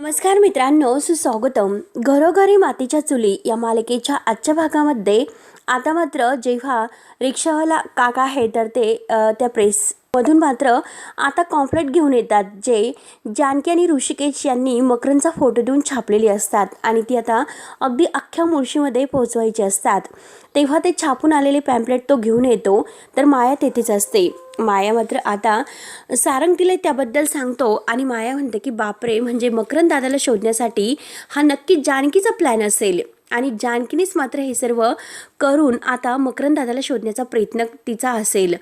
नमस्कार मित्रांनो, सुस्वागतम. घरोघरी मातीच्या चुली या मालिकेच्या आजच्या भागामध्ये आता मात्र जेव्हा रिक्षावाला काका आहे तर ते त्या प्रेसमधून मात्र आता कॉम्प्लेट घेऊन येतात, जे जानकी आणि ऋषिकेश यांनी मकरंदचा फोटो देऊन छापलेली असतात आणि ती आता अगदी अख्ख्या मुळशीमध्ये पोहोचवायची असतात. तेव्हा ते छापून आलेले पॅम्पलेट तो घेऊन येतो तर माया तेथेच असते. माया मात्र आता सारंग तिला त्याबद्दल सांगतो आणि माया म्हणते की बापरे, म्हणजे मकरंद दादाला शोधण्यासाठी हा नक्की जानकीचा प्लॅन असेल आणि जानकीनेच मात्र हे सर्व करून आता मकरंद दादाला शोधण्याचा प्रयत्न तिचा असेल.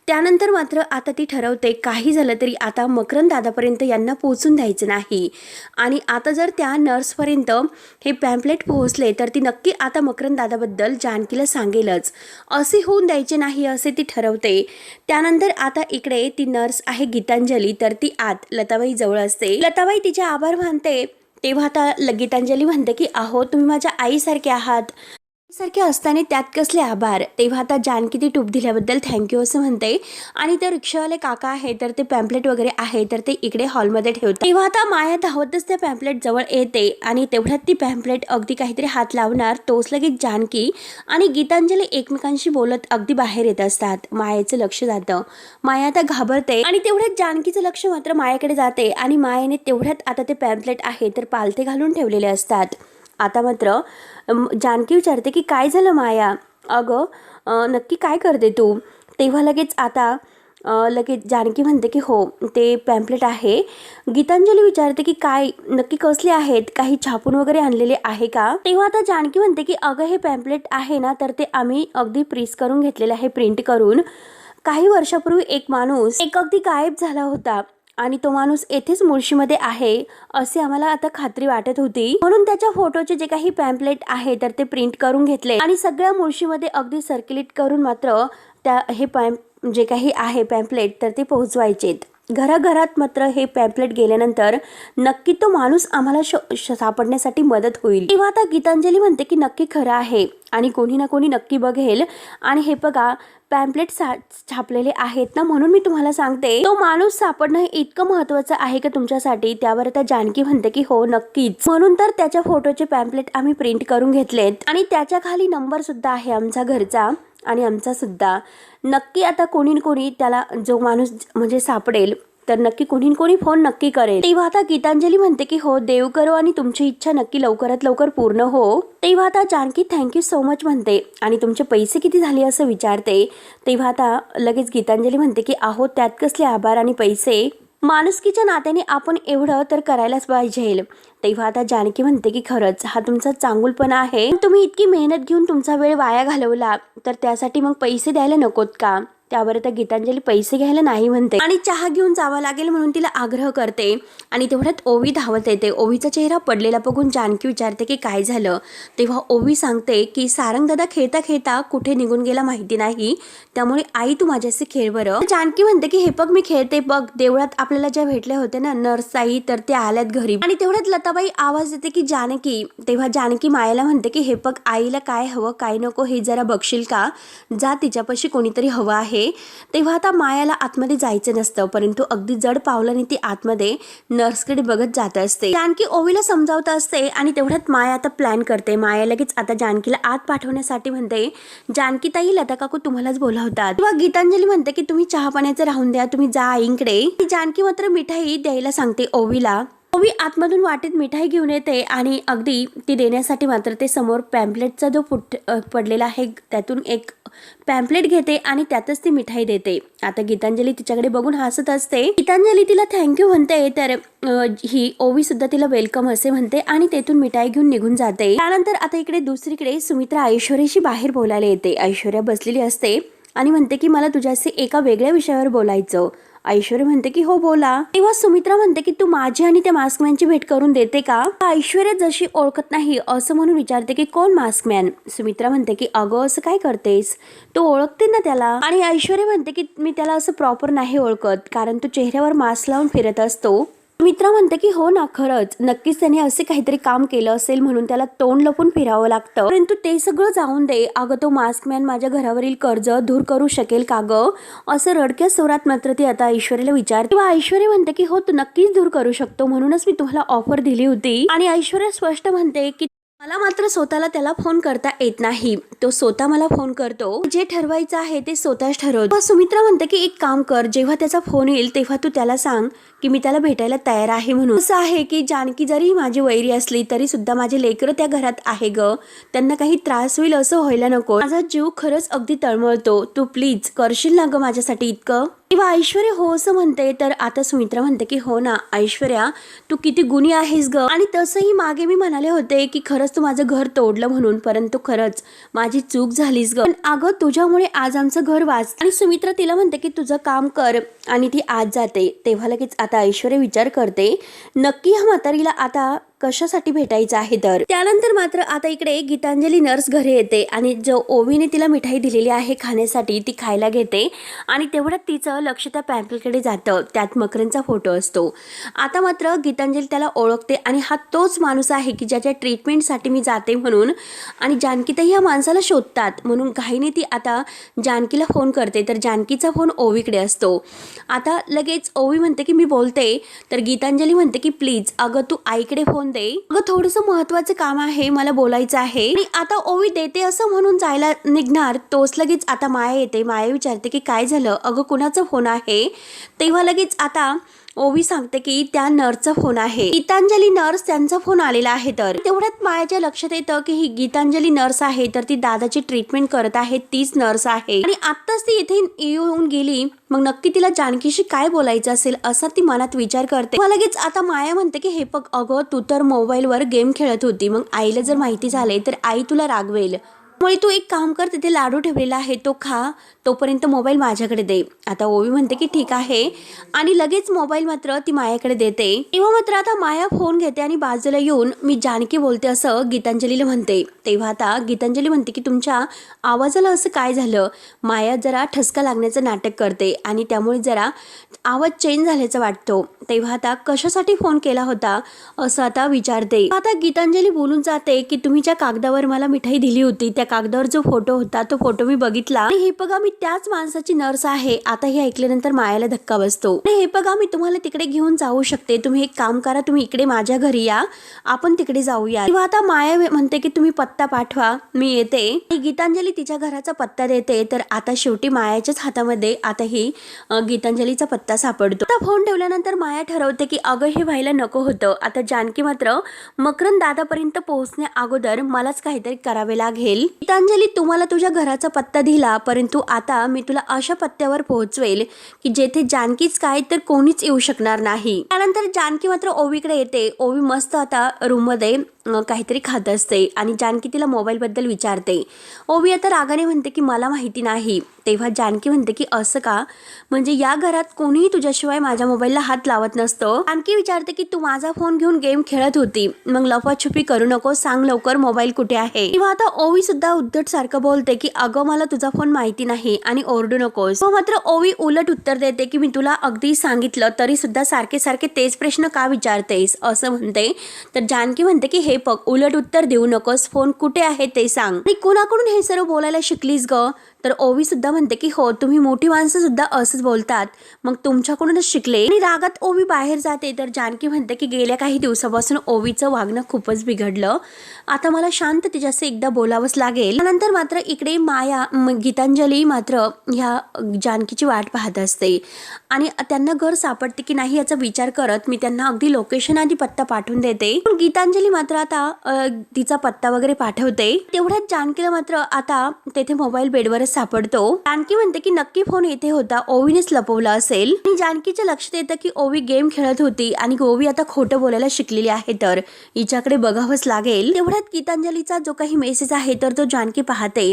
त्यानंतर मात्र आता ती ठरवते काही झालं तरी आता मकरंद दादापर्यंत यांना पोहोचून द्यायचं नाही आणि आता जर त्या नर्सपर्यंत हे पॅम्पलेट पोहोचले तर ती नक्की आता मकरंद दादाबद्दल जानकीला सांगेलच, असे होऊन द्यायचे नाही असे ती ठरवते. त्यानंतर आता इकडे ती नर्स आहे गीतांजली, तर ती आत लताबाई जवळ असते. लताबाई तिचे आभार मानते. तेव्हा आता गीतांजली म्हणते की अहो, तुम्ही माझ्या आईसारखे आहात, सारखे असताना त्यात कसले आभार. तेव्हा आता जानकी ती टूप दिल्याबद्दल थँक्यू असं म्हणते आणि ते रिक्षावाले काका आहे तर ते पॅम्पलेट वगैरे आहे तर ते इकडे हॉलमध्ये ठेवतात. तेव्हा आता माया धावतच त्या पॅम्पलेट जवळ येते आणि तेवढ्यात ती पॅम्पलेट अगदी काहीतरी हात लावणार तोच लगेच जानकी आणि गीतांजली एकमेकांशी बोलत अगदी बाहेर येत असतात. मायेचं लक्ष जातं. माया आता घाबरते आणि तेवढ्यात जानकीचं लक्ष मात्र मायाकडे जाते आणि मायेने तेवढ्यात आता ते पॅम्पलेट आहे तर पालथे घालून ठेवलेले असतात. आता मात्र जानकी विचारते की काय झालं माया, अगं नक्की काय करते तू. तेव्हा लगेच जानकी म्हणते की हो, ते पॅम्पलेट आहे. गीतांजली विचारते की काय नक्की कसले आहेत, काही छापून वगैरे आणलेले आहे का. तेव्हा आता जानकी म्हणते की अगं हे पॅम्पलेट आहे ना तर ते आम्ही अगदी प्रिस करून घेतलेलं आहे, प्रिंट करून. काही वर्षापूर्वी एक माणूस अगदी गायब झाला होता आणि तो माणूस येथेच मुळशीमध्ये आहे असे आम्हाला आता खात्री वाटत होती, म्हणून त्याच्या फोटोचे जे काही पॅम्पलेट आहे तर ते प्रिंट करून घेतले आणि सगळ्या मुळशीमध्ये अगदी सर्क्युलेट करून मात्र जे काही आहे पॅम्पलेट तर ते पोहोचवायचेत. घराघरात मात्र हे पॅम्पलेट गेल्यानंतर नक्की तो माणूस आम्हाला सापडण्यासाठी मदत होईल. तेव्हा आता गीतांजली म्हणते की नक्की खरं आहे आणि कोणी ना कोणी नक्की बघेल आणि हे बघा पॅम्पलेट छापलेले आहेत ना, म्हणून मी तुम्हाला सांगते तो माणूस सापडणं इतकं महत्त्वाचं आहे का तुमच्यासाठी. त्यावर आता जानकी म्हणते की हो नक्कीच, म्हणून तर त्याच्या फोटोचे पॅम्पलेट आम्ही प्रिंट करून घेतलेत आणि त्याच्या खाली नंबर सुद्धा आहे आमचा घरचा आणि आमचा सुद्धा. नक्की आता कोणी त्याला जो माणूस म्हणजे सापडेल तर नक्की कोणी फोन नक्की करेल. तेव्हा आता गीतांजली म्हणते की हो देव करो आणि तुमची इच्छा नक्की लवकरात लवकर पूर्ण हो. तेव्हा आता जानकी थँक्यू सो मच म्हणते आणि तुमचे पैसे किती झाले असं विचारते. तेव्हा आता लगेच गीतांजली म्हणते की अहो त्यात कसले आभार आणि पैसे, माणुसकीच्या नात्याने आपण एवढं तर करायलाच पाहिजे. तेव्हा आता जानकी म्हणते की खरंच हा तुमचा चांगुलपणा आहे, तुम्ही इतकी मेहनत घेऊन तुमचा वेळ वाया घालवला तर त्यासाठी मग पैसे द्यायला नकोत का. त्यावर आता गीतांजली पैसे घ्यायला नाही म्हणते आणि चहा घेऊन जावं लागेल म्हणून तिला आग्रह करते आणि तेवढ्यात ओवी धावत येते. ओवीचा चेहरा पडलेला बघून जानकी विचारते की काय झालं. तेव्हा ओवी सांगते की सारंग दादा खेळता खेळता कुठे निघून गेला माहिती नाही, त्यामुळे आई तू माझ्याशी खेळ बरं. जानकी म्हणते की हे बघ मी खेळते बघ, देवळात आपल्याला ज्या भेटले होते ना नर्सताई तर ते आल्यात घरी. आणि तेवढ्यात लताबाई आवाज देते की जानकी. तेव्हा जानकी मायाला म्हणते की हे बघ आईला काय हवं काय नको हे जरा बघशील का, जा तिच्यापाशी कोणीतरी हवं आहे. तेव्हा आता मायाला आतमध्ये जायचं नसतं, परंतु अगदी जड पावलाने ती आतमध्ये नर्सकडे बघत जात असते. जानकी ओवीला समजावत असते आणि तेवढ्यात माया आता प्लॅन करते. माया लगेच आता जानकीला आत पाठवण्यासाठी म्हणते जानकी ताई लता काकू तुम्हालाच बोलावतात. तेव्हा गीतांजली म्हणते की तुम्ही चहा पाण्याचं राहून द्या, तुम्ही जा आईंकडे. जानकी मात्र मिठाई द्यायला सांगते ओवीला. ओवी आतमधून वाटेत मिठाई घेऊन येते आणि अगदी ती देण्यासाठी मात्र ते समोर पॅम्पलेटचा जो पडलेला आहे त्यातून एक पॅम्पलेट घेते आणि त्यातच ती मिठाई देते. आता गीतांजली तिच्याकडे बघून हसत असते. गीतांजली तिला थँक्यू म्हणते तर ही ओवी सुद्धा तिला वेलकम असे म्हणते आणि तेथून मिठाई घेऊन निघून जाते. त्यानंतर आता इकडे दुसरीकडे सुमित्रा ऐश्वर्याशी बाहेर बोलायला येते. ऐश्वर्या बसलेली असते आणि म्हणते की मला तुझ्याशी एका वेगळ्या विषयावर बोलायचं. ऐश्वर्या म्हणते की हो बोला. तेव्हा सुमित्रा म्हणते की तू माझी आणि त्या मास्कमॅनची भेट करून देते का. ऐश्वर्या जशी ओळखत नाही असं म्हणून विचारते की कोण मास्कमॅन. सुमित्रा म्हणते की अगं असं काय करतेस, तू ओळखते ना त्याला. आणि ऐश्वर्या म्हणते की मी त्याला असं प्रॉपर नाही ओळखत, कारण तो चेहऱ्यावर मास्क लावून फिरत असतो मित्र म्हणते की हो ना, खरंच नक्कीच त्याने असे काहीतरी काम केलं असेल म्हणून त्याला तोंड लपून फिरावं लागतं. परंतु ते सगळं जाऊन दे, अगं तो मास्कमॅन माझ्या घरावरील कर्ज दूर करू शकेल का गं, असं रडक्या स्वरात मात्र ती आता ऐश्वर्याला विचारते. तेव्हा ऐश्वर्या म्हणते की हो, तू नक्कीच दूर करू शकतो, म्हणूनच मी तुम्हाला ऑफर दिली होती. आणि ऐश्वर्या स्पष्ट म्हणते की मला मात्र स्वतःला त्याला फोन करता येत नाही, तो स्वतः मला फोन करतो, जे ठरवायचं आहे ते स्वतःच ठरवतो. सुमित्रा म्हणते की एक काम कर, जेव्हा त्याचा फोन येईल तेव्हा तू त्याला सांग की मी त्याला भेटायला तयार आहे म्हणून. असं आहे की जानकी जरी माझी वैरी असली तरी सुद्धा माझे लेकरं त्या घरात आहे ग, त्यांना काही त्रास होईल असं व्हायला नको, माझा जीव खरंच अगदी तळमळतो, तू प्लीज करशील ना ग माझ्यासाठी इतकं. तेव्हा ऐश्वर्या हो असं म्हणते. तर आता सुमित्रा म्हणते की हो ना ऐश्वर्या, तू किती गुणी आहेस ग, आणि तसंही मागे मी म्हणाले होते की खरंच तू माझं घर तोडलं म्हणून, परंतु खरंच माझी चूक झालीस ग, पण अगं तुझ्यामुळे आज आमचं घर वाचतं. आणि सुमित्रा तिला म्हणते की तुझं काम कर, आणि ती आज जाते. तेव्हा लगेच आता ऐश्वर्या विचार करते, नक्की ह्या म्हातारीला आता कशासाठी भेटायचं आहे. तर त्यानंतर मात्र आता इकडे गीतांजली नर्स घरी येते आणि जो ओवीने तिला मिठाई दिलेली आहे खाण्यासाठी ती खायला घेते. आणि तेवढ्यात तिचं लक्ष त्या पॅम्पलकडे जातं, त्यात मकरंदचा फोटो असतो. आता मात्र गीतांजली त्याला ओळखते आणि हा तोच माणूस आहे की ज्याच्या ट्रीटमेंटसाठी मी जाते म्हणून. आणि जानकीताई या माणसाला शोधतात म्हणून घाईने ती आता जानकीला फोन करते. तर जानकीचा फोन ओवीकडे असतो. आता लगेच ओवी म्हणते की मी बोलते. तर गीतांजली म्हणते की प्लीज अगं तू आईकडे फोन दे, अगं थोडंसं महत्त्वाचं काम आहे, मला बोलायचं आहे. आणि आता ओवी देते असं म्हणून जायला निघणार, तोच लगेच आता माया येते. माया विचारते की काय झालं, अगं कुणाचा फोन आहे. तेव्हा लगेच आता ओवी सांगते की त्या नर्सचा फोन आहे, गीतांजली नर्स त्यांचा फोन आलेला आहे. तर तेवढ्यात मायाच्या लक्षात येतं की ही गीतांजली नर्स आहे, तर ती दादाची ट्रीटमेंट करत आहे, तीच नर्स आहे. आणि आत्ताच ती इथे येऊन गेली, मग नक्की तिला जानकीशी काय बोलायचं असेल असा ती मनात विचार करते. मग लगेच आता माया म्हणते की हे बघ अगं, तू तर मोबाईलवर गेम खेळत होती, मग आईला जर माहिती झाले तर आई तुला रागवेल, त्यामुळे तू एक काम कर, तिथे लाडू ठेवलेला आहे तो खा, तोपर्यंत मोबाईल माझ्याकडे दे. आता ओवी म्हणते की ठीक आहे, आणि लगेच मोबाईल मात्र ती मायाकडे देते. तेव्हा मात्र आता माया फोन घेते आणि बाजूला येऊन मी जानकी बोलते असं गीतांजलीला म्हणते. तेव्हा आता गीतांजली म्हणते की तुमच्या आवाजाला असं काय झालं. माया जरा ठसका लागण्याचं नाटक करते आणि त्यामुळे जरा आवाज चेंज झाल्याचं वाटतो. तेव्हा आता कशासाठी फोन केला होता असं आता विचारते. आता गीतांजली बोलून जाते की तुम्ही ज्या कागदावर मला मिठाई दिली होती त्या कागदावर जो फोटो होता तो फोटो मी बघितला, आणि हे बघा मी त्याच माणसाची नर्स आहे. आता हे ऐकल्यानंतर मायाला धक्का बसतो. आणि हे बघा मी तुम्हाला तिकडे घेऊन जाऊ शकते, तुम्ही एक काम करा, तुम्ही इकडे माझ्या घरी या, आपण तिकडे जाऊया. तेव्हा आता माया म्हणते की तुम्ही पत्ता पाठवा, मी येते. गीतांजली तिच्या घराचा पत्ता देते. तर आता शेवटी मायाच्याच हातामध्ये आता ही गीतांजलीचा पत्ता सापडतो. आता फोन ठेवल्यानंतर माया ठरवते की अगं हे व्हायला नको होतं. आता जानकी मात्र मकरंद दादापर्यंत पोहोचण्या अगोदर मलाच काहीतरी करावे लागेल. गीतांजली तुम्हाला तुझ्या घराचा पत्ता दिला, परंतु आता मी तुला अशा पत्त्यावर पोहोचवेल की जेथे जानकीच काय तर कोणीच येऊ शकणार नाही. त्यानंतर जानकी मात्र ओवीकडे येते. ओवी मस्त आता रूम मध्ये काहीतरी खात असते आणि जानकी तिला मोबाईल बद्दल विचारते. ओवी आता रागाने म्हणते की मला माहिती नाही. तेव्हा जानकी म्हणते की असं का, म्हणजे या घरात कोणीही तुझ्याशिवाय माझ्या मोबाईलला हात लावत नसतं. जानकी विचारते की तू माझा फोन घेऊन गेम खेळत होती, मग लपाछुपी करू नको, सांग लवकर मोबाईल कुठे आहे. तेव्हा आता ओवी सुद्धा उद्धट सारखं बोलते की अगं मला तुझा फोन माहिती नाही आणि ओरडू नकोस. मात्र ओवी उलट उत्तर देते की मी तुला अगदी सांगितलं तरी सुद्धा सारखे सारखे तेच प्रश्न का विचारतेस असं म्हणते. तर जानकी म्हणते की हे बघ, उलट उत्तर देऊ नकोस, फोन कुठे आहे ते सांग, आणि कोणाकडून हे सर्व बोलायला शिकलीस ग. तर ओवी सुद्धा म्हणते की हो, तुम्ही मोठी माणसं सुद्धा असंच बोलतात, मग तुमच्याकडूनच शिकले. आणि रागात ओवी बाहेर जाते. तर जानकी म्हणते की गेल्या काही दिवसापासून ओवीचं वागणं खूपच बिघडलं, आता मला शांत तिच्याशी एकदा बोलावंच लागेल. त्यानंतर मात्र इकडे माया गीतांजली मात्र ह्या जानकीची वाट पाहत असते आणि त्यांना घर सापडते की नाही याचा विचार करत मी त्यांना अगदी लोकेशन आधी पत्ता पाठवून देते. पण गीतांजली मात्र आता तिचा पत्ता वगैरे पाठवते. तेवढ्यात जानकीला मात्र आता तेथे मोबाईल बेडवरच सापडतो. जानकी म्हणते की नक्की फोन येथे होता, ओवीनेच लपवला असेल. आणि जानकीच्या लक्षात येतं की ओवी गेम खेळत होती आणि ओवी आता खोटं बोलायला शिकलेली आहे, तर हिच्याकडे बघावंच लागेल. तेवढ्यात गीतांजलीचा जो काही मेसेज आहे तर तो जानकी पाहते.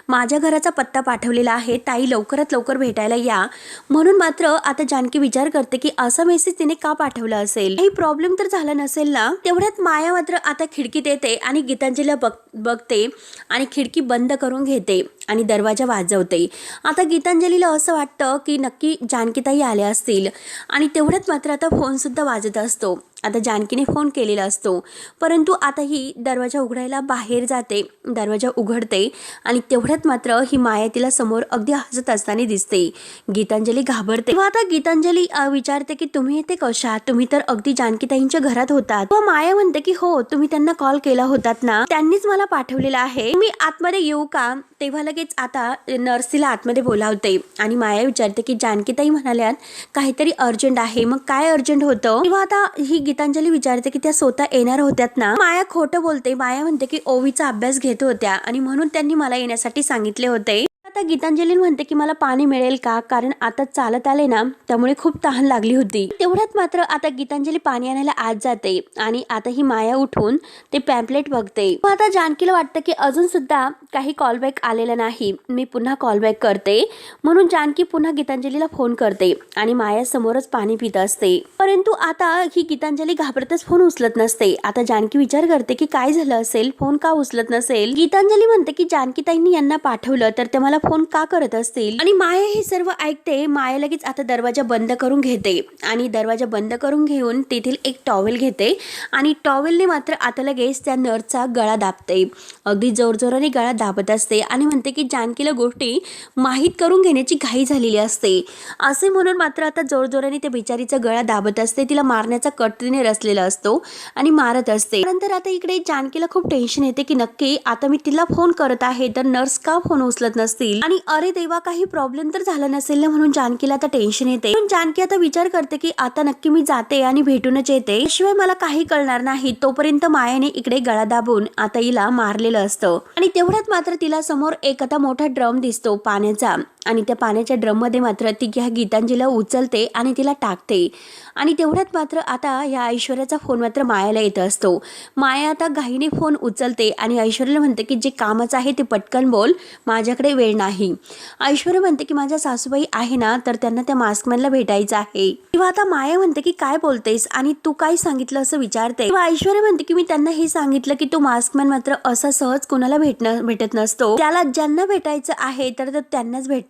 माझ्या घराचा पत्ता पाठवलेला आहे, ताई लवकरात लवकर भेटायला या. म्हणून मात्र आता जानकी विचार करते की असा मेसेज तिने का पाठवला असेल, काही प्रॉब्लेम तर झाला नसेल ना. तेवढ्यात माया मात्र आता खिडकीत येते आणि गीतांजलीला बघते आणि खिडकी बंद करून घेते. आणि दरवाजा वाजवते. आता गीतांजलीला असं वाटतं की नक्की जानकीताई आल्या असतील आणि तेवढ्यात मात्र आता फोनसुद्धा वाजत असतो. आता जानकीने फोन केलेला असतो, परंतु आता ही दरवाजा उघडायला बाहेर जाते. दरवाजा उघडते आणि तेवढ्यात मात्र ही माया तिला समोर अगदी हसत असताना दिसते. गीतांजली घाबरते. तेव्हा आता गीतांजली विचारते की तुम्ही इथे कशा? तुम्ही तर अगदी जानकीताईंच्या घरात होतात. व माया म्हणते की हो, तुम्ही त्यांना कॉल केला होतात ना, त्यांनीच मला पाठवलेला आहे. मी आतमध्ये येऊ का? तेव्हा लगेच आता नर्स तिला आतमध्ये बोलावते आणि माया विचारते की जानकीताई म्हणाल्यात काहीतरी अर्जंट आहे. मग काय अर्जंट होतं? तेव्हा आता ही गीतांजली विचारते की त्या स्वतः येणार होत्यात ना? माया खोटं बोलते. माया म्हणते की ओवीचा अभ्यास घेत होत्या आणि म्हणून त्यांनी मला येण्यासाठी सांगितले होते. आता गीतांजली म्हणते की मला पाणी मिळेल का? कारण आता चालत आले ना, त्यामुळे खूप तहान लागली होती. तेवढ्यात मात्र आता गीतांजली पाणी आणायला आत जाते आणि आता ही माया उठून ते पॅम्पलेट बघते. आता जानकीला वाटतं की अजून सुद्धा काही कॉलबॅक आलेला नाही, मी पुन्हा कॉलबॅक करते. म्हणून जानकी पुन्हा गीतांजलीला फोन करते आणि माया समोरच पाणी पित असते. परंतु आता ही गीतांजली घाबरतच फोन उचलत नसते. आता जानकी विचार करते की काय झालं असेल, फोन का उचलत नसेल. गीतांजली म्हणते की जानकीताईंनी यांना पाठवलं तर ते मला फोन का करत असतील. आणि माया हे सर्व ऐकते. माया लगेच आता दरवाजा बंद करून घेते आणि दरवाजा बंद करून घेऊन तेथील एक टॉवेल घेते आणि टॉवेलने मात्र आता लगेच त्या नर्सचा गळा दाबते. अगदी जोरजोराने गळा दाबत असते आणि म्हणते की जानकीला गोष्टी माहीत करून घेण्याची घाई झालेली असते. असे म्हणून मात्र आता जोरजोराने त्या बिचारीचा गळा दाबत असते. तिला मारण्याचा कट तिने रचलेला असतो आणि मारत असते. नंतर आता इकडे जानकीला खूप टेन्शन येते की नक्की आता मी तिला फोन करत आहे तर नर्स का फोन उचलत नसतील आणि अरे देवा, काही प्रॉब्लेम तर झाला नसेल ना, म्हणून जानकीला आता टेन्शन येते. पण जानकी आता विचार करते की आता नक्की मी जाते आणि भेटूनच येते, शिवाय मला काही कळणार नाही. तोपर्यंत मायाने इकडे गळा दाबून आता हिला मारलेलं असतं आणि तेवढ्यात मात्र तिला समोर एक आता मोठा ड्रम दिसतो पाण्याचा आणि त्या पाण्याच्या ड्रम मध्ये मात्र ती ह्या गीतांजलीला उचलते आणि तिला टाकते. आणि तेवढ्यात मात्र आता या ऐश्वर्याचा फोन मात्र मायाला येत असतो. माया आता घाईने फोन उचलते आणि ऐश्वर्याला म्हणते की जे कामाचं आहे ते पटकन बोल, माझ्याकडे वेळ नाही. ऐश्वर्या म्हणते की माझ्या सासूबाई आहे ना, तर त्यांना त्या मास्कमॅनला भेटायचं आहे. तेव्हा आता माया म्हणते की काय बोलतेस आणि तू काय सांगितलं असं विचारते. तेव्हा ऐश्वर्या म्हणते की मी त्यांना हे सांगितलं की तो मास्कमॅन मात्र असा सहज कोणाला भेटत नसतो, त्याला ज्यांना भेटायचं आहे तर त्यांनाच भेटतो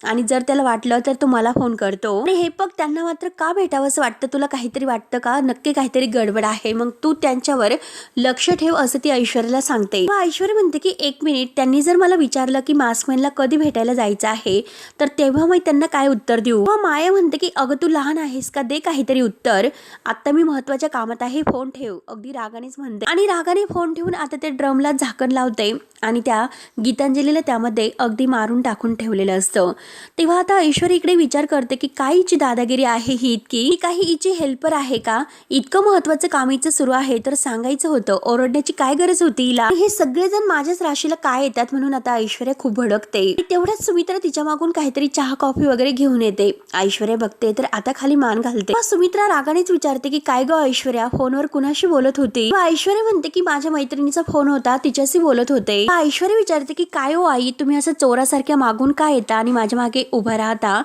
आणि जर त्याला वाटलं तर तो मला फोन करतो. आणि हे बघ, त्यांना मात्र का भेटावं असं वाटतं, तुला काहीतरी वाटतं का? नक्की काहीतरी गडबड आहे, मग तू त्यांच्यावर लक्ष ठेव असं ती ऐश्वर्याला सांगते. ऐश्वर्या म्हणते की एक मिनिट, त्यांनी जर मला विचारलं की मास्कमॅनला कधी भेटायला जायचं आहे तर तेव्हा मी त्यांना काय उत्तर देऊ? माया म्हणते की अगं तू लहान आहेस का, दे काहीतरी उत्तर, आता मी महत्वाच्या कामात आहे, फोन ठेव. अगदी रागानेच म्हणते आणि रागाने फोन ठेवून आता ते ड्रमला झाकण लावते आणि त्या गीतांजलीला त्यामध्ये अगदी मारून टाकून ठेवलेलं असतं. तेव्हा आता ऐश्वर्या इकडे विचार करते की काय हिची दादागिरी आहे ही इतकी, काही हिची हेल्पर आहे का? इतकं महत्वाचं काम हिचं सुरू आहे तर सांगायचं होतं, ओरडण्याची काय गरज होती हिला? हे सगळेजण माझ्याच राशीला काय येतात? म्हणून आता ऐश्वर्या खूप भडकते. तेवढ्याच सुमित्रा तिच्या मागून काहीतरी चहा कॉफी वगैरे घेऊन येते. ऐश्वर्या बघते तर आता खाली मान घालते. सुमित्रा रागानेच विचारते की काय ग ऐश्वर्या, फोनवर कुणाशी बोलत होती? ऐश्वर्या म्हणते की माझ्या मैत्रिणीचा फोन होता, तिच्याशी बोलत होते. ऐश्वर्या विचारते की काय हो आई, तुम्ही असं चोरासारख्या मागून काय येता आणि माझ्या मागे उभा राहता?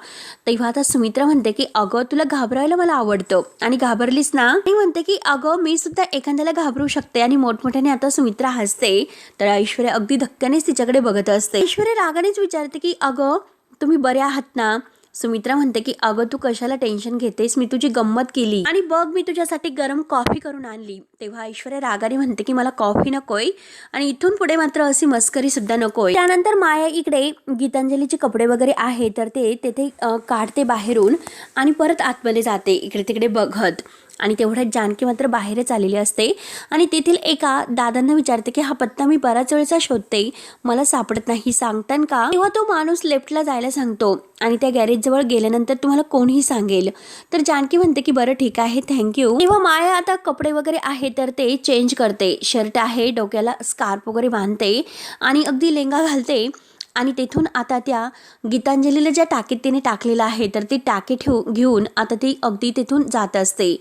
तेव्हा आता सुमित्रा म्हणते की अगं तुला घाबरायला मला आवडतं आणि घाबरलीस ना? ती म्हणते की अगं मी सुद्धा एखाद्याला घाबरू शकते आणि मोठमोठ्याने आता सुमित्रा हसते. तर ऐश्वर्या अगदी धक्क्यानेच तिच्याकडे बघत असते. ऐश्वर्या रागानेच विचारते की अगं तुम्ही बरे आहात ना? सुमित्रा म्हणते की अगं तू कशाला टेन्शन घेतेस, मी तुझी गंमत केली आणि बघ मी तुझ्यासाठी गरम कॉफी करून आणली. तेव्हा ऐश्वर्या रागाने म्हणते की मला कॉफी नकोय आणि इथून पुढे मात्र अशी मस्करी सुद्धा नकोय. त्यानंतर माया इकडे गीतांजलीचे कपडे वगैरे आहे तर ते तेथे काढते बाहेरून आणि परत आतमध्ये जाते इकडे तिकडे बघत. आणि तेवढ्यात जानकी मात्र बाहेरच आलेली असते आणि तेथील एका दादांना विचारते की हा पत्ता मी बराच वेळचा शोधते, मला सापडत नाही, सांगतान का? तेव्हा तो माणूस लेफ्टला जायला सांगतो आणि त्या गॅरेज जवळ गेल्यानंतर तुम्हाला कोणीही सांगेल. तर जानकी म्हणते की बरं ठीक आहे, थँक्यू. तेव्हा माया आता कपडे वगैरे आहे तर ते चेंज करते. शर्ट आहे, डोक्याला स्कार्फ वगैरे बांधते आणि अगदी लेंगा घालते आणि तेथून आता त्या गीतांजलीला ज्या टाकीत तिने टाकलेलं आहे तर ती टाकी घेऊन आता ती अगदी तेथून जात असते.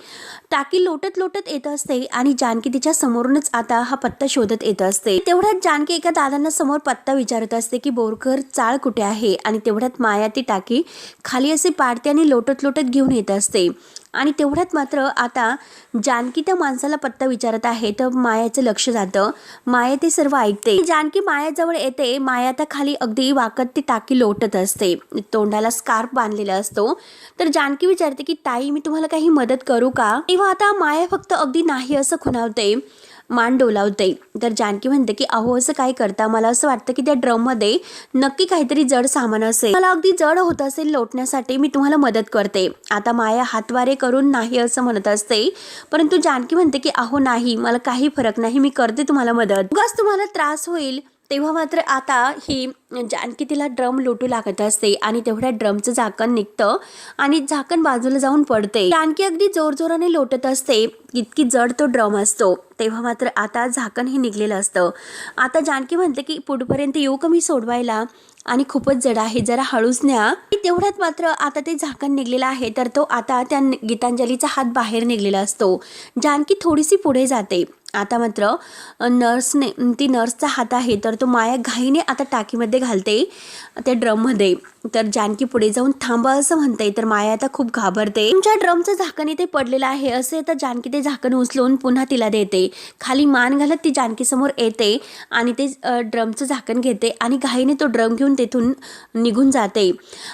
टाकी लोटत लोटत येत असते आणि जानकी तिच्या समोरूनच आता हा पत्ता शोधत येत असते. तेवढ्यात जानकी एका दादांना समोर पत्ता विचारत असते की बोरकर चाळ कुठे आहे आणि तेवढ्यात माया ती टाकी खाली असे पाडते आणि लोटत लोटत घेऊन येत असते. आणि तेवढ्यात मात्र आता जानकी त्या माणसाला पत्ता विचारत आहे तर मायाचं लक्ष जातं. माया ते सर्व ऐकते. जानकी मायाजवळ येते. माया आता खाली अगदी वाकत ती टाकी लोटत असते. तोंडाला स्कार्फ बांधलेला असतो. तर जानकी विचारते की ताई मी तुम्हाला काही मदत करू का? तेव्हा आता माया फक्त अगदी नाही असं खुणावते, मान डोलावते. तर जानकी म्हणते की अहो असं काय करता, मला असं वाटतं की त्या ड्रममध्ये नक्की काहीतरी जड सामान असेल, मला अगदी जड होत असेल लोटण्यासाठी, मी तुम्हाला मदत करते. आता माया हातवारे करून नाही असं म्हणत असते, परंतु जानकी म्हणते की अहो नाही, मला काही फरक नाही, मी करते तुम्हाला मदत, उगाच तुम्हाला त्रास होईल. तेव्हा मात्र आता ही जानकी तिला ड्रम लोटू लागत असते आणि तेवढ्या ड्रमचं झाकण निघतं आणि झाकण बाजूला जाऊन पडते. जानकी अगदी जोरजोराने लोटत असते, इतकी जड तो ड्रम असतो. तेव्हा मात्र आता झाकण हे निघलेलं असतं. आता जानकी म्हणते की पुढपर्यंत येऊ का मी सोडवायला, आणि खूपच जड आहे, जरा हळूच न्या. तेवढ्यात मात्र आता ते झाकण निघलेलं आहे तर तो आता त्या गीतांजलीचा हात बाहेर निघलेला असतो. जानकी थोडीशी पुढे जाते. आता मात्र ती नर्सचा हात आहे तर तो माया घाईने आता टाकीमध्ये घालते त्या ड्रममध्ये. तर जानकी पुढे जाऊन थांबा असं म्हणते. तर माया आता खूप घाबरते. तुमच्या ड्रमचं झाकण इथे पडलेलं आहे असे तर जानकी ते झाकण उचलून पुन्हा तिला देते. खाली मान घालत ती जानकी समोर येते आणि ते ड्रमचं झाकण घेते आणि घाईने तो ड्रम घेऊन तेथून निघून जाते.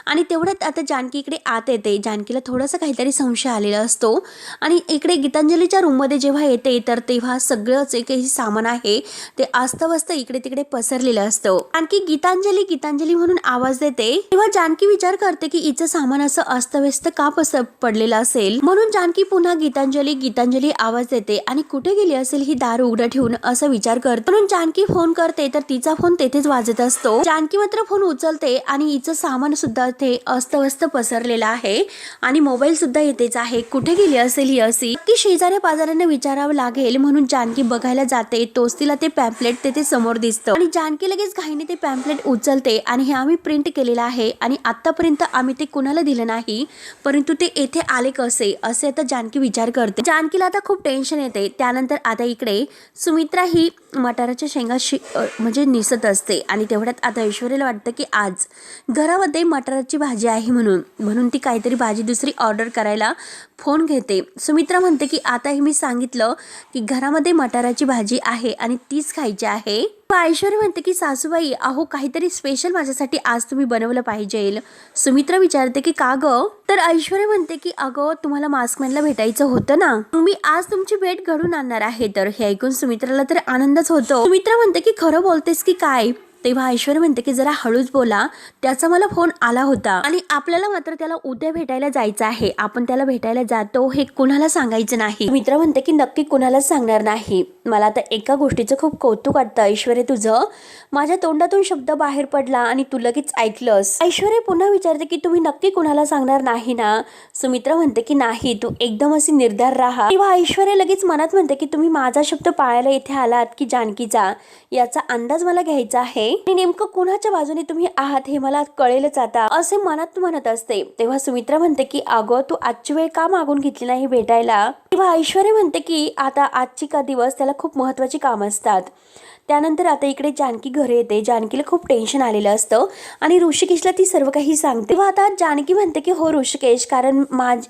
आणि तेवढ्यात आता जानकी इकडे आत येते. जानकीला थोडासा काहीतरी संशय आलेला असतो आणि इकडे गीतांजलीच्या रूममध्ये जेव्हा येते तर तेव्हा सगळंच जे काही सामान आहे ते अस्तव्यस्त इकडे तिकडे पसरलेलं असतं. आणखी गीतांजली म्हणून आवाज देते. तेव्हा जानकी विचार करते की हिचं सामान असं अस्तव्यस्त का पडलेलं असेल, म्हणून जानकी पुन्हा गीतांजली आवाज देते आणि कुठे गेली असेल ही दार उघडं ठेवून असं विचार करते. म्हणून जानकी फोन करते तर तिचा फोन तेथेच वाजत असतो. जानकी मात्र फोन उचलते आणि हिचं सामान सुद्धा ते अस्तव्यस्त पसरलेलं आहे आणि मोबाईल सुद्धा येतेच आहे. कुठे गेली असेल ही अशी की शेजाऱ्या पाजाऱ्यांना विचारावं लागेल, म्हणून जानकी बघायला जाते. तोच तिला ते पॅम्पलेट तेथे समोर दिसतं आणि जानकी लगेच घाईने ते पॅम्पलेट उचलते आणि हे आम्ही प्रिंट केलेलं आहे आणि आतापर्यंत आम्ही ते कुणाला दिलं नाही, परंतु ते येथे आले कसे असे आता जानकी विचार करते. जानकीला आता खूप टेन्शन येते. त्यानंतर आता इकडे सुमित्रा ही मटाराच्या शेंगा म्हणजे निसत असते आणि तेवढ्यात आता ऐश्वर्याला वाटतं की आज घरामध्ये मटाराची भाजी आहे म्हणून ती काहीतरी भाजी दुसरी ऑर्डर करायला फोन घेते. सुमित्रा म्हणते की आता हे मी सांगितलं की घरामध्ये मटाराची भाजी आहे आणि तीच खायची आहे. ऐश्वर्या म्हणते की सासूबाई अहो काहीतरी स्पेशल माझ्यासाठी आज तुम्ही बनवलं पाहिजे. सुमित्रा विचारते की का ग? तर ऐश्वर्या म्हणते की अगं तुम्हाला मास्कमॅनला भेटायचं होतं ना, मी आज तुमची भेट घडून आणणार आहे. तर हे ऐकून सुमित्राला तर आनंदच होतो. सुमित्रा म्हणते की खरं बोलतेस की काय? तेव्हा ऐश्वर्या म्हणते की जरा हळूच बोला, त्याचा मला फोन आला होता आणि आपल्याला मात्र त्याला उद्या भेटायला जायचं आहे. आपण त्याला भेटायला जातो हे कुणाला सांगायचं नाही. मित्र म्हणते की नक्की कुणालाच सांगणार नाही. मला आता एका गोष्टीचं खूप कौतुक वाटतं ऐश्वर्या तुझं, माझ्या तोंडातून शब्द बाहेर पडला आणि तू लगेच ऐकलंस. ऐश्वर्या पुन्हा विचारते की तुम्ही नक्की कुणाला सांगणार नाही ना? सुमित्रा म्हणते की नाही, तू एकदम अशी निर्धार राहा. तेव्हा ऐश्वर्या लगेच मनात म्हणते की तुम्ही माझा शब्द पाळायला इथे आलात की जानकीचा, याचा अंदाज मला घ्यायचा आहे आणि नेमकं कुणाच्या बाजूने तुम्ही आहात हे मला कळेलच आता, असे मनात म्हणत असते. तेव्हा सुमित्रा म्हणते की अगं तू आजची वेळ का मागून घेतली नाही भेटायला? तेव्हा ऐश्वर्या म्हणते की आता आजची का दिवस त्याला खूप महत्वाची काम असतात. त्यानंतर आता इकडे जानकी घरी येते. जानकीला खूप टेन्शन आलेलं असतं आणि ऋषिकेशला ती सर्व काही सांगते. तेव्हा आता जानकी म्हणते की हो ऋषिकेश, कारण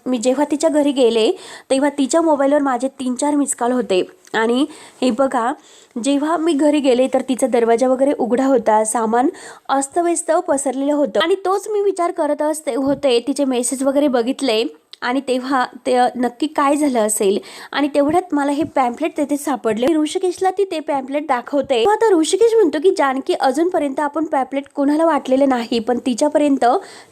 मी जेव्हा तिच्या घरी गेले तेव्हा तिच्या मोबाईलवर माझे 3-4 मिस कॉल होते आणि हे बघा जेव्हा मी घरी गेले तर तिचा दरवाजा वगैरे उघडा होता, सामान अस्तव्यस्त पसरलेलं होतं आणि तोच मी विचार करत होते, तिचे मेसेज वगैरे बघितले आणि तेव्हा ते नक्की काय झालं असेल आणि तेवढ्यात मला हे पॅम्पलेट तेथे सापडले. ऋषिकेशला ती ते पॅम्पलेट दाखवते. आता ऋषिकेश म्हणतो की जानकी अजूनपर्यंत आपण पॅम्पलेट कोणाला वाटलेले नाही, पण तिच्यापर्यंत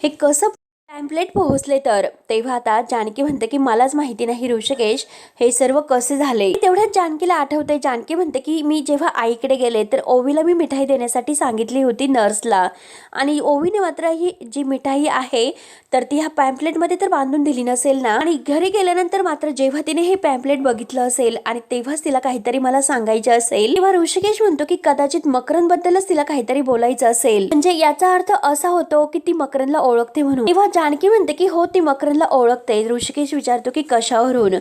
हे कसं पॅम्पलेट पोहोचले तर? तेव्हा आता जानकी म्हणते की मलाच माहिती नाही ऋषिकेश हे सर्व कसे झाले. तेवढ्यात जानकीला आठवते. जानकी म्हणते की मी जेव्हा आईकडे गेले तर ओवीला मी मिठाई देण्यासाठी सांगितली होती नर्सला आणि ओवीने मात्र ही जी मिठाई आहे तर ती ह्या पॅम्पलेटमध्ये तर बांधून दिली नसेल ना, आणि घरी गेल्यानंतर मात्र जेव्हा तिने हे पॅम्पलेट बघितलं असेल आणि तेव्हाच तिला काहीतरी मला सांगायचं असेल. तेव्हा ऋषिकेश म्हणतो की कदाचित मकरंदबद्दलच तिला काहीतरी बोलायचं असेल, म्हणजे याचा अर्थ असा होतो की ती मकरंदला ओळखते म्हणून. तेव्हा जानकी म्हणते की हो ती मकरंदला ओळखते. ऋषिकेश विचारतो की कशावरून?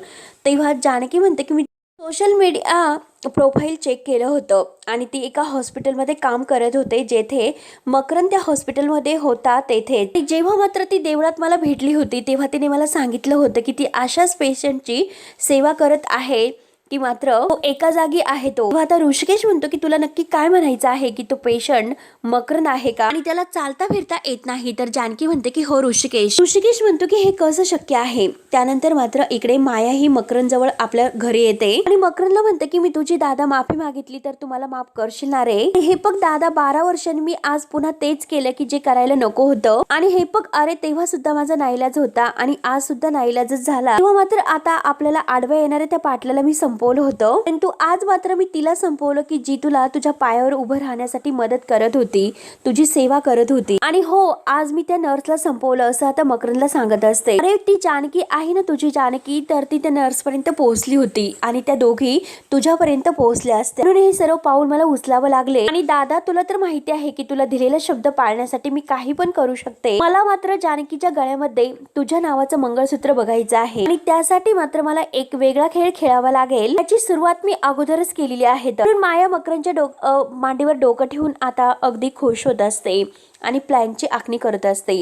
तेव्हा जानकी म्हणते की मी सोशल मीडिया प्रोफाईल चेक केलं होतं आणि ती एका हॉस्पिटलमध्ये काम करत होते, जेथे मकरंद त्या हॉस्पिटलमध्ये होता तेथे. जेव्हा मात्र ती देवळात मला भेटली होती तेव्हा तिने मला सांगितलं होतं की ती अशाच पेशंटची सेवा करत आहे की मात्र तो एका जागी आहे. तो आता ऋषिकेश म्हणतो की तुला नक्की काय म्हणायचं आहे, की तो पेशंट मकरंद आहे का आणि त्याला चालता फिरता येत नाही. तर जानकी म्हणते की हो ऋषिकेश. ऋषिकेश म्हणतो की हे कसं शक्य आहे. त्यानंतर मात्र इकडे माया ही मकरंद जवळ आपल्या घरी येते आणि मकरंदला म्हणते की मी तुझी दादा माफी मागितली तर तू मला माफ करशील ना रे. हे बघ दादा, 12 वर्षांनी मी आज पुन्हा तेच केलं की जे करायला नको होतं. आणि हे बघ अरे, तेव्हा सुद्धा माझा नाईलाज होता आणि आज सुद्धा नाईलाजच झाला. तेव्हा मात्र आता आपल्याला आडव्या येणाऱ्या त्या पाटलाला मी संपवलं होतं, परंतु आज मात्र मी तिला संपवलं की जी तुला तुझ्या पायावर उभं राहण्यासाठी मदत करत होती, तुझी सेवा करत होती. आणि हो, आज मी त्या नर्सला संपवलं असं आता मकरंदला सांगत असते. अरे ती जानकी आहे ना तुझी जानकी, तर ती त्या नर्स पर्यंत पोहोचली होती आणि त्या दोघी तुझ्यापर्यंत पोहोचल्या असत्या, म्हणून हे सर्व पाऊल मला उचलावं लागले. आणि दादा, तुला तर माहिती आहे की तुला दिलेला शब्द पाळण्यासाठी मी काही पण करू शकते. मला मात्र जानकीच्या गळ्यामध्ये तुझ्या नावाचं मंगळसूत्र बघायचं आहे आणि त्यासाठी मात्र मला एक वेगळा खेळ खेळावा लागेल. त्याची सुरुवात मी अगोदरच केलेली आहे. तर माया मकरंदच्या मांडीवर डोकं ठेवून आता अगदी खुश होत असते आणि प्लॅनची आखणी करत असते.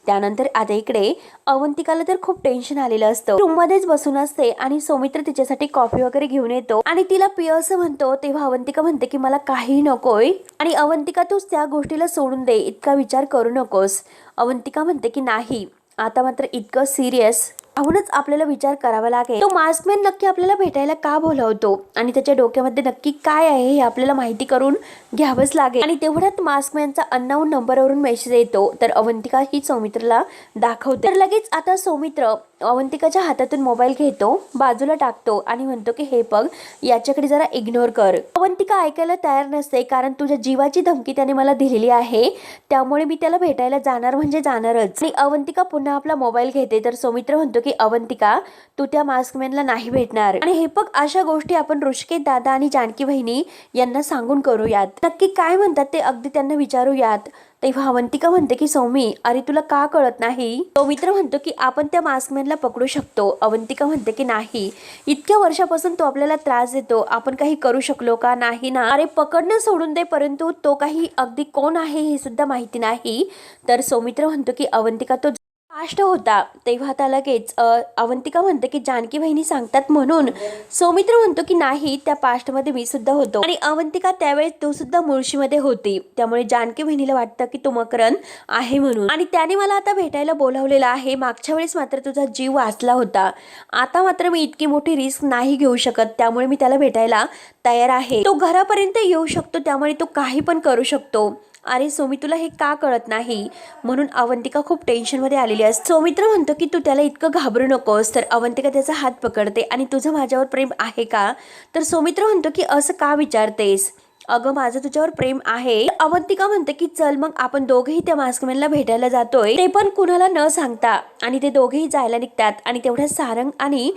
त्यानंतर आता इकडे अवंतिकाला तर खूप टेन्शन आलेलं असतं. रूम मध्येच बसून असते आणि सौमित्र तिच्यासाठी कॉफी वगैरे घेऊन येतो आणि तिला पिय असं म्हणतो. तेव्हा अवंतिका म्हणते की मला काही नकोय. आणि अवंतिका, तूच त्या गोष्टीला सोडून दे, इतका विचार करू नकोस. अवंतिका म्हणते की नाही, आता मात्र इतकं सिरियस म्हणूनच आपल्याला विचार करावा लागेल. तो मास्कमॅन नक्की आपल्याला भेटायला का बोलावतो आणि त्याच्या डोक्यामध्ये नक्की काय आहे हे आपल्याला माहिती करून घ्यावंच लागेल. आणि तेवढ्यात मास्कमॅनचा अननोन नंबरवरून मेसेज येतो. तर अवंतिका ही सौमित्रला दाखवते. तर लगेच आता सौमित्र अवंतिकाच्या हातातून मोबाईल घेतो, बाजूला टाकतो आणि म्हणतो की हे बघ, याच्याकडे जरा इग्नोर कर. अवंतिका ऐकायला तयार नसते, कारण तुझ्या जीवाची धमकी त्याने मला दिलेली आहे, त्यामुळे मी त्याला भेटायला जाणार म्हणजे जाणारच. आणि अवंतिका पुन्हा आपला मोबाईल घेते. तर सौमित्र म्हणतो की अवंतिका, तू त्या मास्कमॅनला नाही भेटणार. आणि हे बघ, अशा गोष्टी आपण ऋषिकेश दादा आणि जानकी बहिणी यांना सांगून करूयात. नक्की काय म्हणतात ते अगदी त्यांना विचारूयात. तेव्हा अवंतिका म्हणते की सौमी, अरे तुला का कळत नाही. सौमित्र म्हणतो की आपण त्या मास्कमॅनला पकडू शकतो. अवंतिका म्हणते की नाही, इतक्या वर्षापासून तो आपल्याला त्रास देतो, आपण काही करू शकलो का. नाही ना. अरे पकडणं सोडून दे, परंतु तो काही अगदी कोण आहे हे सुद्धा माहिती नाही. तर सौमित्र म्हणतो की अवंतिका, तो पास्ट होता. तेव्हा आता लगेच अवंतिका म्हणते की जानकी बहिणी सांगतात म्हणून. सौमित्र म्हणतो की नाही, त्या पास्टमध्ये मी सुद्धा होतो. आणि अवंतिका त्यावेळेस तो सुद्धा मुळशीमध्ये होती, त्यामुळे जानकी बहिणीला वाटतं की तो मकरंद आहे म्हणून आणि त्याने मला आता भेटायला बोलावलेला आहे. मागच्या वेळेस मात्र तुझा जीव वाचला होता, आता मात्र मी इतकी मोठी रिस्क नाही घेऊ शकत, त्यामुळे मी त्याला भेटायला तयार आहे. तो घरापर्यंत येऊ शकतो, त्यामुळे तो काही पण करू शकतो. अरे सोमी, तुला हे का कळत नाही. म्हणून अवंतिका खूप टेन्शनमध्ये आलेली असते. सौमित्र म्हणतो की तू त्याला इतकं घाबरू नकोस. तर अवंतिका त्याचा हात पकडते आणि तुझं माझ्यावर प्रेम आहे का. तर सौमित्र म्हणतो की असं का विचारतेस. अगं, माझं तुझ्यावर प्रेम आहे. अवंतिका म्हणते की चल मग आपण दोघेही त्या मास्कमॅनला भेटायला जातोय, ते पण कुणाला न सांगता. आणि ते दोघेही जायला निघतात. आणि तेवढ्या सारंग आणि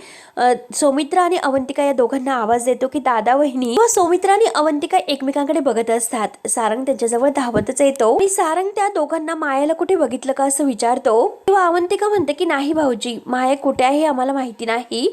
सौमित्र आणि अवंतिका या दोघांना आवाज देतो की दादा वहिनी. सौमित्र आणि अवंतिका एकमेकांकडे बघत असतात. सारंग त्यांच्याजवळ धावतच येतो आणि सारंग त्या दोघांना मायाला कुठे बघितलं का असं विचारतो. तेव्हा अवंतिका म्हणते की नाही भाऊजी, माया कुठे आहे आम्हाला माहिती नाही.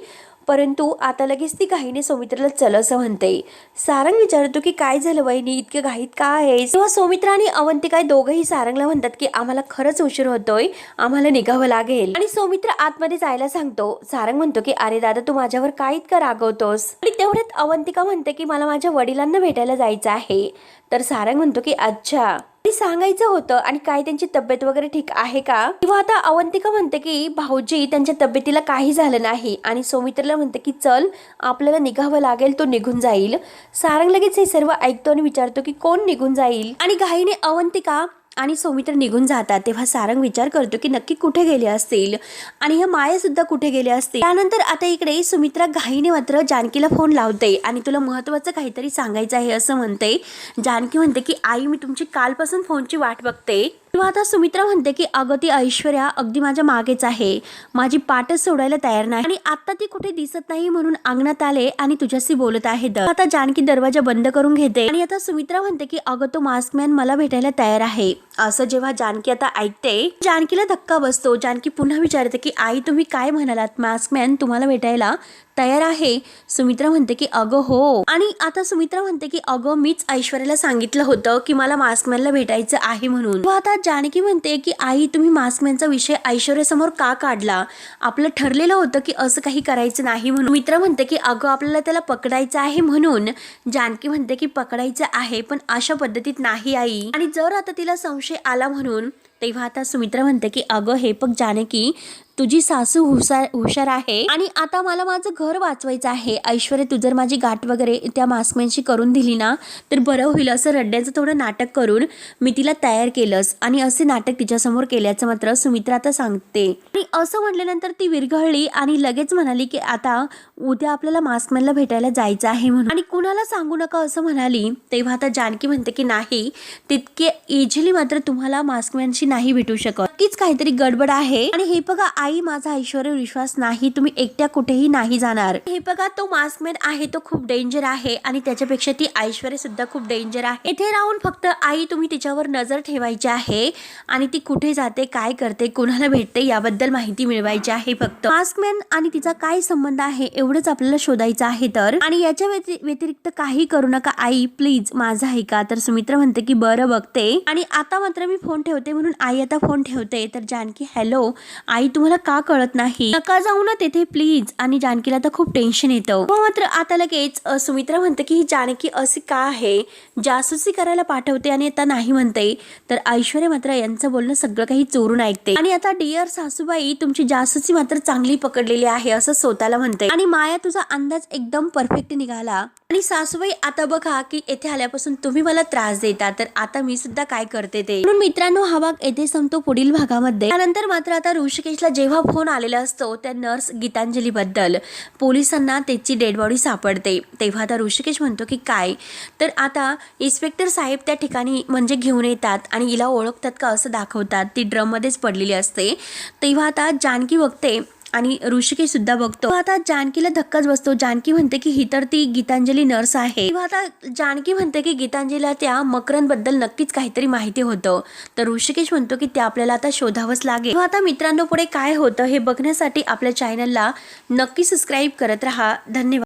परंतु आता लगेच ती घाईने सौमित्रला चल असं म्हणते. सारंग विचारतो की काय झालं वहिनी, इतके घाईत का आहेस. तेव्हा सौमित्र आणि अवंतिका दोघेही सारंगला म्हणतात की आम्हाला खरंच उशीर होतोय, आम्हाला निघावं लागेल. आणि सौमित्र आतमध्ये जायला सांगतो. सारंग म्हणतो की अरे दादा, तू माझ्यावर काय इतकं रागवतोस. आणि तेवढ्यात अवंतिका म्हणते की मला माझ्या वडिलांना भेटायला जायचं आहे. तर सारंग म्हणतो की अच्छा, सांगायचं होतं आणि काय त्यांची तब्येत वगैरे ठीक आहे का. किंवा आता अवंतिका म्हणते की भाऊजी, त्यांच्या तब्येतीला काही झालं नाही. आणि सौमित्रला म्हणते की चल, आपल्याला निघावं लागेल, तो निघून जाईल. सारंग लगेच हे सर्व ऐकतो आणि विचारतो की कोण निघून जाईल. आणि घाईने अवंतिका आणि सौमित्र निघून जातात. तेव्हा सारंग विचार करतो की नक्की कुठे गेले असतील आणि ह्या माया सुद्धा कुठे गेले असतील. त्यानंतर आता इकडे सुमित्रा घाईने मात्र जानकीला फोन लावते आणि तुला महत्त्वाचं काहीतरी सांगायचं आहे असं म्हणते. जानकी म्हणते की आई, मी तुमची कालपासून फोनची वाट बघते. तेव्हा आता सुमित्रा म्हणते की अगं ती ऐश्वर्या अगदी माझ्या मागेच आहे, माझी पाठच सोडायला तयार नाही आणि आता ती कुठे दिसत नाही म्हणून अंगणात आले आणि तुझ्याशी बोलत आहे. आता जानकी दरवाजा बंद करून घेते आणि आता सुमित्रा म्हणते की अगं तो मास्कमॅन मला भेटायला तयार आहे. असं जेव्हा जानकी आता ऐकते, जानकीला धक्का बसतो. जानकी पुन्हा विचारते की आई तुम्ही काय म्हणालात, मास्कमॅन तुम्हाला भेटायला तयार आहे? सुमित्रा म्हणते की अगं हो. आणि आता सुमित्रा म्हणते की अगं मीच ऐश्वर्याला सांगितलं होतं की मला मास्कमॅनला भेटायचं आहे म्हणून. आता जानकी म्हणते की आई तुम्ही मास्कमॅनचा विषय ऐश्वर्यासमोर का काढला, आपलं ठरलेलं होतं की असं काही करायचं नाही म्हणून. सुमित्रा म्हणते की अगं आपल्याला त्याला पकडायचं आहे म्हणून. जानकी म्हणते की पकडायचं आहे पण अशा पद्धतीत नाही आई, आणि जर आता तिला संशय आला म्हणून. तेव्हा आता सुमित्रा म्हणते की अगं हे बघ जानकी, तुझी सासू हुशार आहे आणि आता मला माझं घर वाचवायचं आहे. ऐश्वर्या तू जर माझी गाठ वगैरे त्या मास्कमॅनशी करून दिली ना तर बरं होईल. असं रडण्याचं थोडं नाटक करून मी तिला तयार केलंस आणि असे नाटक तिच्यासमोर केल्याचं मात्र सुमित्रा आता सांगते. आणि असं म्हटल्यानंतर ती विरघळली आणि लगेच म्हणाली की आता उद्या आपल्याला मास्कमॅनला भेटायला जायचं आहे म्हणून, आणि कुणाला सांगू नका असं म्हणाली. तेव्हा आता जानकी म्हणते की नाही, तितके इझिली मात्र तुम्हाला मास्कमॅनशी नाही भेटू शकत, नक्कीच काहीतरी गडबड आहे. आणि हे बघा आई, माझा ऐश्वर्यावर विश्वास नाही, तुम्ही एकट्या कुठेही नाही जाणार. हे बघा तो मास्कमॅन आहे तो खूप डेंजर आहे आणि त्याच्यापेक्षा ती ऐश्वर्या सुद्धा खूप डेंजर आहे. इथे राहून फक्त आई तुम्ही तिच्यावर नजर ठेवायची आहे आणि ती कुठे जाते, काय करते, कोणाला भेटते याबद्दल माहिती मिळवायची आहे. फक्त मास्कमॅन आणि तिचा काय संबंध आहे एवढंच आपल्याला शोधायचं आहे. तर आणि याच्या व्यतिरिक्त काही करू नका आई, प्लीज माझं ऐका. तर सुमित्रा म्हणते की बरं बघते, आणि आता मात्र मी फोन ठेवते म्हणून आई आता फोन ठेवते. तर जानकी हॅलो आई, तुम्हाला का कळत नाही, नका जाऊ ना तेथे प्लीज. आणि जानकीला तर खूप टेन्शन येतं. मात्र आता लगेच सुमित्रा म्हणते की ही जानकी अशी का आहे, जासूसी करायला पाठवते आणि आता नाही म्हणते. तर ऐश्वर्या मात्र यांचं बोलणं सगळं काही चोरून ऐकते आणि आता डिअर सासूबाई तुमची जासूसी मात्र चांगली पकडलेली आहे असं स्वतःला म्हणते. आणि माया तुझा अंदाज एकदम परफेक्ट निघाला. आणि सासूबाई आता बघा की येथे आल्यापासून तुम्ही मला त्रास देता, तर आता मी सुद्धा काय करते ते. म्हणून मित्रांनो हा भाग येथे संपतो. पुढील भागामध्ये त्यानंतर मात्र आता ऋषिकेशला जेव्हा फोन आलेला असतो त्या नर्स गीतांजली बद्दल, पोलिसांना त्याची डेड बॉडी सापडते. तेव्हा आता ऋषिकेश म्हणतो की काय, तर आता इन्स्पेक्टर साहेब त्या ठिकाणी म्हणजे घेऊन येतात आणि हिला ओळखतात का असं दाखवतात. ती ड्रम मध्येच पडलेली असते. तेव्हा आता जानकी बघते आणि ऋषिकेश सुद्धा बघतो. आता जानकीला धक्काच बसतो. जानकी म्हणते की ही तर ती गीतांजली नर्स आहे. तेव्हा आता जानकी म्हणते की गीतांजलीला त्या मकरंद बद्दल नक्कीच काहीतरी माहिती होतं. तर ऋषिकेश म्हणतो की ते आपल्याला आता शोधावंच लागेल. तेव्हा आता मित्रांनो पुढे काय होतं हे बघण्यासाठी आपल्या चॅनलला नक्की सबस्क्राईब करत राहा. धन्यवाद.